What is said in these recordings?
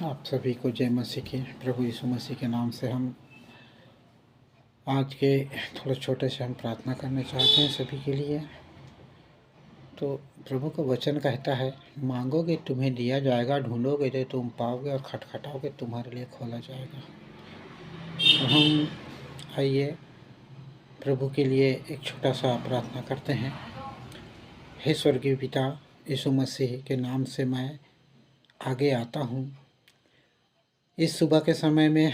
आप सभी को जय मसीह की। प्रभु यीशु मसीह के नाम से हम आज के थोड़े छोटे से हम प्रार्थना करना चाहते हैं सभी के लिए। तो प्रभु का वचन कहता है, मांगोगे तुम्हें दिया जाएगा, ढूंढोगे तो तुम पाओगे, और खटखटाओगे तुम्हारे लिए खोला जाएगा। तो हम आइए प्रभु के लिए एक छोटा सा प्रार्थना करते हैं। हे स्वर्गीय पिता, यीशु मसीह के नाम से मैं आगे आता हूँ इस सुबह के समय में।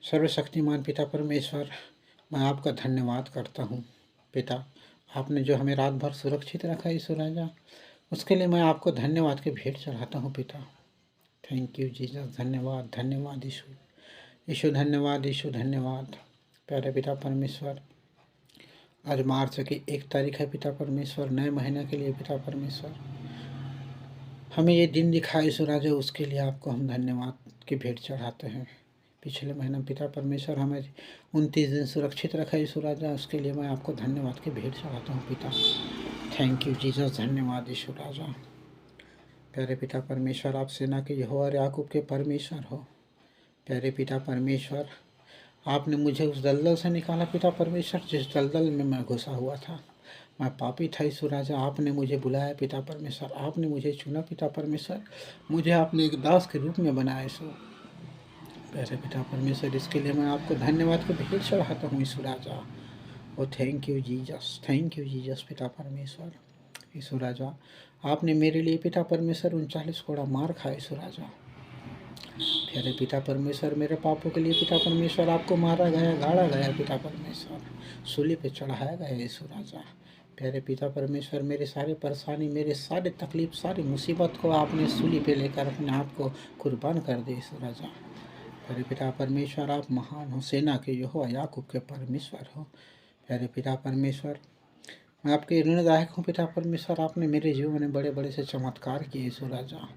सर्वशक्तिमान पिता परमेश्वर, मैं आपका धन्यवाद करता हूँ। पिता, आपने जो हमें रात भर सुरक्षित रखा यीशु राजा, उसके लिए मैं आपको धन्यवाद के भेंट चढ़ाता हूँ पिता। Thank you Jesus. धन्यवाद धन्यवाद यीशु, यीशु धन्यवाद, यीशु धन्यवाद। प्यारे पिता परमेश्वर, आज मार्च की 1 तारीख है पिता परमेश्वर, नए महीने के लिए पिता परमेश्वर हमें ये दिन दिखाया यीशु राजा, उसके लिए आपको हम धन्यवाद की भेंट चढ़ाते हैं। पिछले महीने पिता परमेश्वर हमें 29 दिन सुरक्षित रखा यीशु राजा, उसके लिए मैं आपको धन्यवाद की भेंट चढ़ाता हूँ पिता। Thank you Jesus. धन्यवाद यीशु राजा। प्यारे पिता परमेश्वर, आप सेना के यहोवा याकूब के परमेश्वर हो। प्यारे पिता परमेश्वर, आपने मुझे उस दलदल से निकाला पिता परमेश्वर, जिस दलदल में मैं घुसा हुआ था। मैं पापी था यीशु राजा, आपने मुझे बुलाया पिता परमेश्वर, आपने मुझे चुना पिता परमेश्वर, मुझे आपने एक दास के रूप में बनाया यीशु। प्यारे पिता परमेश्वर, इसके लिए मैं आपको धन्यवाद को भेंट चढ़ाता हूँ यीशु राजा। Oh thank you Jesus, thank you Jesus पिता परमेश्वर। यीशु राजा, आपने मेरे लिए पिता परमेश्वर 39 कोड़ा मार खाया यीशु राजा। प्यारे पिता परमेश्वर, मेरे पापों के लिए पिता परमेश्वर आपको मारा गया, गाड़ा गया पिता परमेश्वर, सूली पे चढ़ाया गया यीशु राजा। प्यारे पिता परमेश्वर, मेरे सारे परेशानी, मेरे सारे तकलीफ, सारी मुसीबत को आपने सूली पे लेकर अपने आप को कुर्बान कर दे यीशु राजा। प्यारे पिता परमेश्वर, आप महान हो, सेना के यहोवा याकूब के परमेश्वर हो। प्यारे पिता परमेश्वर, मैं आपके ऋणदायक हूँ पिता परमेश्वर, आपने मेरे जीवन में बड़े बड़े से चमत्कार किए यीशु राजा।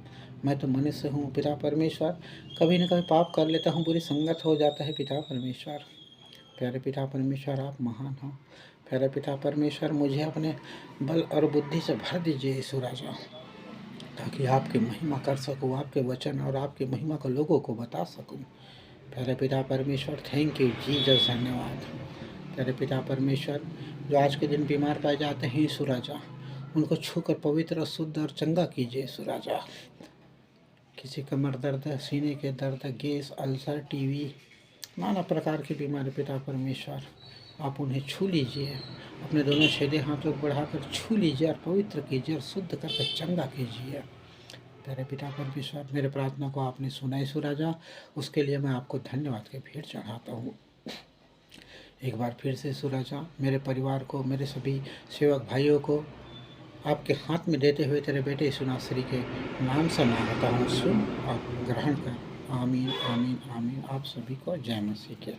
मैं तो मनुष्य हूँ पिता परमेश्वर, कभी न कभी पाप कर लेता हूँ, बुरी संगत हो जाता है पिता परमेश्वर। प्यारे पिता परमेश्वर, आप महान हो। प्यारे पिता परमेश्वर, मुझे अपने बल और बुद्धि से भर दीजिए यीशु राजा, ताकि आपकी महिमा कर सकूँ, आपके वचन और आपकी महिमा को लोगों को बता सकूँ। प्यारे पिता परमेश्वर, थैंक यू जीसस। धन्यवाद। प्यारे पिता परमेश्वर, जो आज के दिन बीमार पाए जाते हैं यीशु राजा, उनको छूकर पवित्र, शुद्ध और चंगा कीजिए यीशु राजा। किसी कमर दर्द, सीने के दर्द, गैस, अल्सर, टीवी, नाना प्रकार की बीमारी पिता परमेश्वर, आप उन्हें छू लीजिए, अपने दोनों छेदे हाथों को बढ़ाकर छू लीजिए और पवित्र कीजिए और शुद्ध करके चंगा कीजिए। प्यारे पिता परमेश्वर, मेरे प्रार्थना को आपने सुना यीशु राजा, उसके लिए मैं आपको धन्यवाद के भेंट चढ़ाता हूँ। एक बार फिर से यीशु राजा, मेरे परिवार को, मेरे सभी सेवक भाइयों को आपके हाथ में देते हुए तेरे बेटे यीशु नासरी के नाम से मांगता हूँ, सुन और ग्रहण कर। आमीन आमीन आमीन। आप सभी को जय मसीह के।